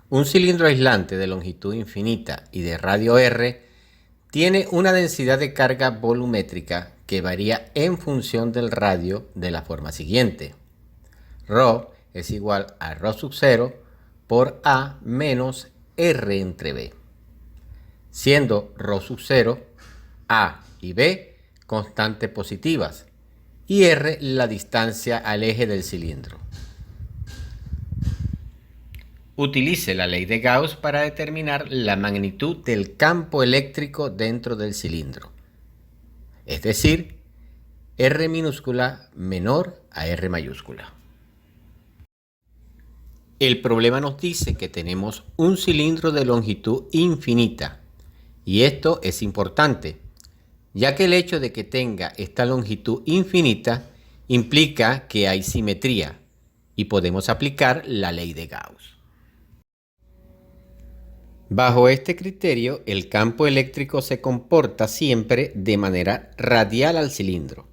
Un cilindro aislante de longitud infinita y de radio R tiene una densidad de carga volumétrica que varía en función del radio de la forma siguiente. Rho es igual a Rho sub 0 por A menos R entre B, siendo Rho sub 0, A y B constantes positivas y R la distancia al eje del cilindro. Utilice la ley de Gauss para determinar la magnitud del campo eléctrico dentro del cilindro, es decir, R minúscula menor a R mayúscula. El problema nos dice que tenemos un cilindro de longitud infinita, y esto es importante, ya que el hecho de que tenga esta longitud infinita implica que hay simetría y podemos aplicar la ley de Gauss. Bajo este criterio, el campo eléctrico se comporta siempre de manera radial al cilindro.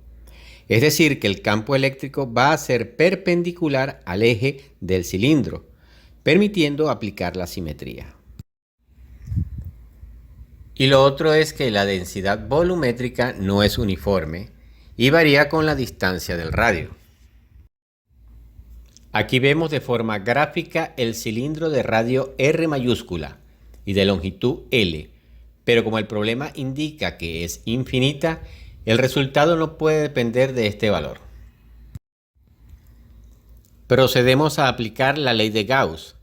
Es decir, que el campo eléctrico va a ser perpendicular al eje del cilindro, permitiendo aplicar la simetría. Y lo otro es que la densidad volumétrica no es uniforme y varía con la distancia del radio. Aquí vemos de forma gráfica el cilindro de radio R mayúscula y de longitud L, pero como el problema indica que es infinita, el resultado no puede depender de este valor. Procedemos a aplicar la ley de Gauss.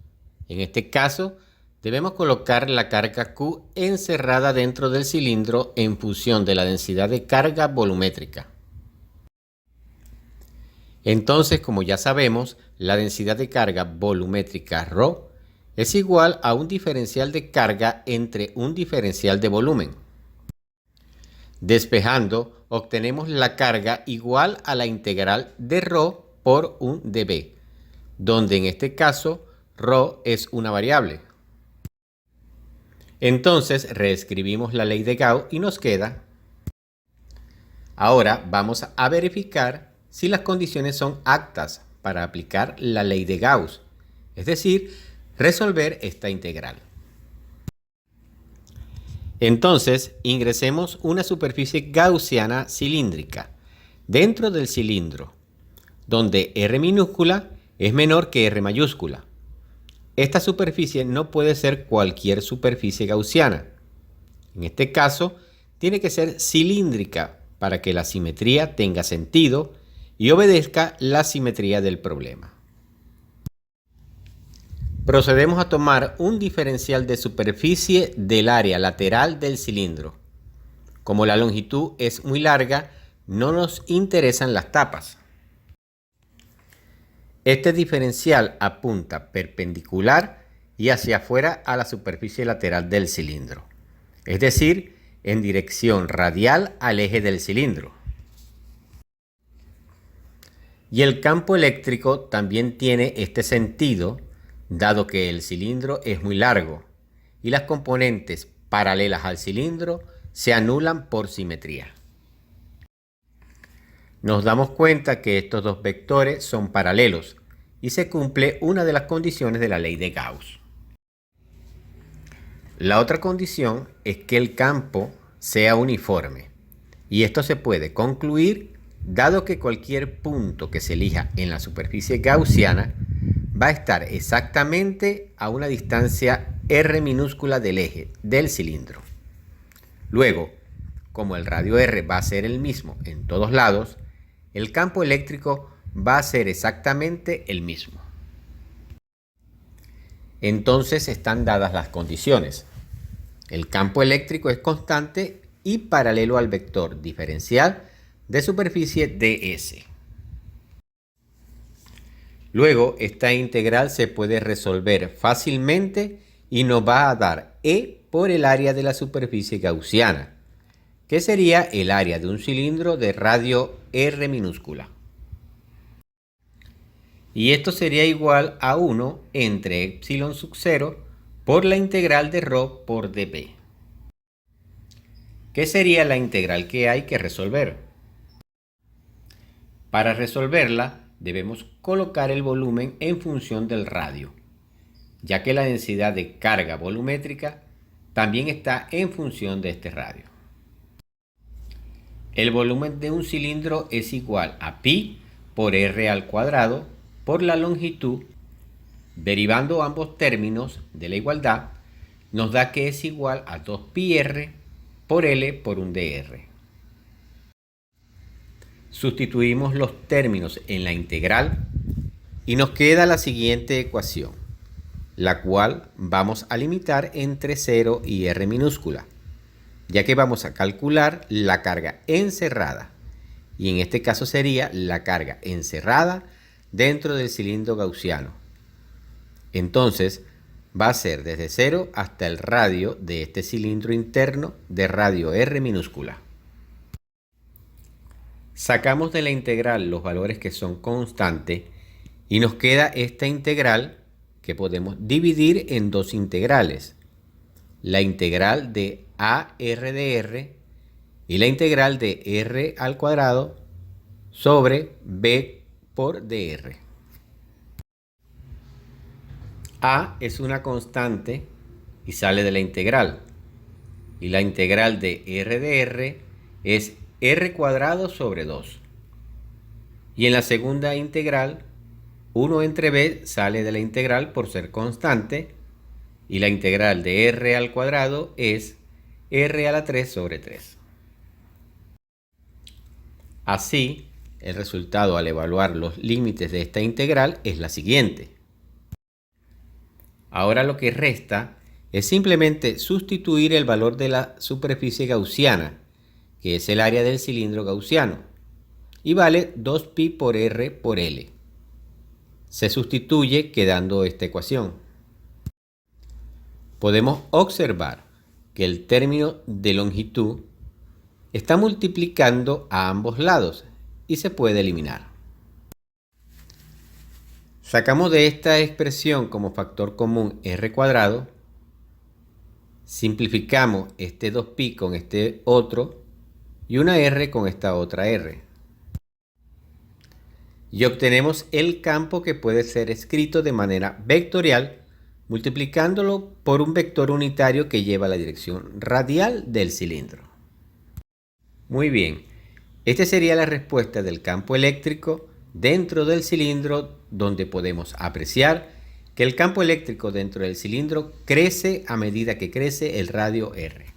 En este caso, debemos colocar la carga Q encerrada dentro del cilindro en función de la densidad de carga volumétrica. Entonces, como ya sabemos, la densidad de carga volumétrica ρ es igual a un diferencial de carga entre un diferencial de volumen. Despejando, obtenemos la carga igual a la integral de ρ por un dB, donde en este caso ρ es una variable. Entonces reescribimos la ley de Gauss y nos queda. Ahora vamos a verificar si las condiciones son aptas para aplicar la ley de Gauss, es decir, resolver esta integral. Entonces ingresemos una superficie gaussiana cilíndrica dentro del cilindro, donde R minúscula es menor que R mayúscula. Esta superficie no puede ser cualquier superficie gaussiana. En este caso, tiene que ser cilíndrica para que la simetría tenga sentido y obedezca la simetría del problema. Procedemos a tomar un diferencial de superficie del área lateral del cilindro. Como la longitud es muy larga, no nos interesan las tapas. Este diferencial apunta perpendicular y hacia afuera a la superficie lateral del cilindro, es decir, en dirección radial al eje del cilindro. Y el campo eléctrico también tiene este sentido, dado que el cilindro es muy largo y las componentes paralelas al cilindro se anulan por simetría. Nos damos cuenta que estos dos vectores son paralelos y se cumple una de las condiciones de la ley de Gauss. La otra condición es que el campo sea uniforme, y esto se puede concluir dado que cualquier punto que se elija en la superficie gaussiana va a estar exactamente a una distancia R minúscula del eje del cilindro. Luego, como el radio R va a ser el mismo en todos lados, el campo eléctrico va a ser exactamente el mismo. Entonces están dadas las condiciones. El campo eléctrico es constante y paralelo al vector diferencial de superficie ds. Luego, esta integral se puede resolver fácilmente y nos va a dar E por el área de la superficie gaussiana, que sería el área de un cilindro de radio R minúscula. Y esto sería igual a 1 entre epsilon sub 0 por la integral de ρ por dB. ¿Qué sería la integral que hay que resolver? Para resolverla, debemos colocar el volumen en función del radio. ya que la densidad de carga volumétrica también está en función de este radio. El volumen de un cilindro es igual a pi por r al cuadrado por la longitud. Derivando ambos términos de la igualdad, nos da que es igual a 2πr por L por un dr. Sustituimos los términos en la integral y nos queda la siguiente ecuación, la cual vamos a limitar entre 0 y r minúscula, ya que vamos a calcular la carga encerrada, y en este caso sería la carga encerrada dentro del cilindro gaussiano. Entonces, va a ser desde 0 hasta el radio de este cilindro interno de radio r minúscula. Sacamos de la integral los valores que son constantes y nos queda esta integral que podemos dividir en dos integrales. La integral de a r de r y la integral de r al cuadrado sobre b por dr. A es una constante y sale de la integral. Y la integral de r de r es r cuadrado sobre 2. Y en la segunda integral, 1 entre b sale de la integral por ser constante. Y la integral de r al cuadrado es r a la 3 sobre 3. Así, el resultado al evaluar los límites de esta integral es la siguiente. Ahora lo que resta es simplemente sustituir el valor de la superficie gaussiana, que es el área del cilindro gaussiano, y vale 2pi por r por L. Se sustituye quedando esta ecuación. Podemos observar que el término de longitud está multiplicando a ambos lados y se puede eliminar. Sacamos de esta expresión como factor común r cuadrado, simplificamos este 2pi con este otro y una r con esta otra r. Y obtenemos el campo que puede ser escrito de manera vectorial, multiplicándolo por un vector unitario que lleva la dirección radial del cilindro. Muy bien, esta sería la respuesta del campo eléctrico dentro del cilindro, donde podemos apreciar que el campo eléctrico dentro del cilindro crece a medida que crece el radio R.